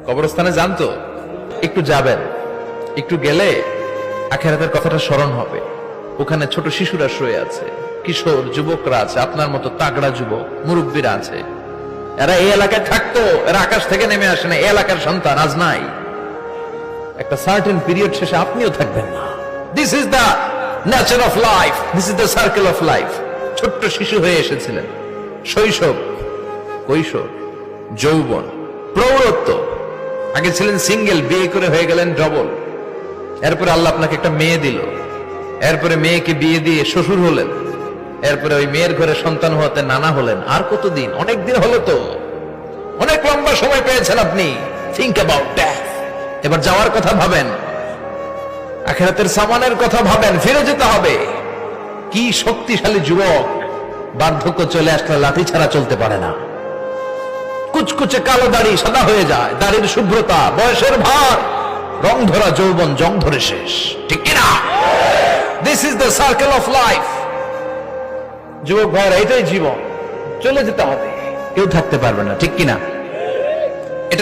কবরস্থানে যান তো, একটু যাবেন, একটু গেলে আখিরাতের কথাটা স্মরণ হবে। ওখানে ছোট শিশুরা শুয়ে আছে, কিশোর যুবকরা আছে, আপনার মতো তাগড়া যুবক মুরব্বীরা আছে। এরা এই এলাকায় থাকতো, এরা আকাশ থেকে নেমে আসে না, এই এলাকার সন্তান আজ নাই। একটা সার্টেন পিরিয়ড শেষে আপনিও থাকবেন না। This is the nature of life, this is the circle of life. ছোট্ট শিশু হয়ে এসেছিলেন, শৈশব, কৈশোর, যৌবন, প্রৌঢ়ত্ব। আগে ছিলেন সিঙ্গেল, বিয়ে করে হয়ে গেলেন ডবল। এরপরে আল্লাহ আপনাকে একটা মেয়ে দিল, এরপরে মেয়েকে বিয়ে দিয়ে শ্বশুর হলেন, এরপরে ওই মেয়ের ঘরে সন্তান হতে নানা হলেন। আর কতদিন? অনেক দিন হলো তো, অনেক লম্বা সময় পেয়েছেন আপনি। Think about that. এবার যাওয়ার কথা ভাবেন, আখিরাতের সামানের কথা ভাবেন, ফিরে যেতে হবে। কি শক্তিশালী যুবক, বার্ধক্য চলে আসলে লাঠি ছাড়া চলতে পারে না। কুচকুচে কালো দাড়ি সাদা হয়ে যায়, দাড়ির শুভ্রতা, বয়সের ভার, রং ধরা যৌবন জং ধরে শেষ, ঠিক কিনা? This is the circle of life. যুবক ভাইরা, এটাই জীবন, চলে যেতে হবে, কেউ থাকতে পারবে না, ঠিক কিনা?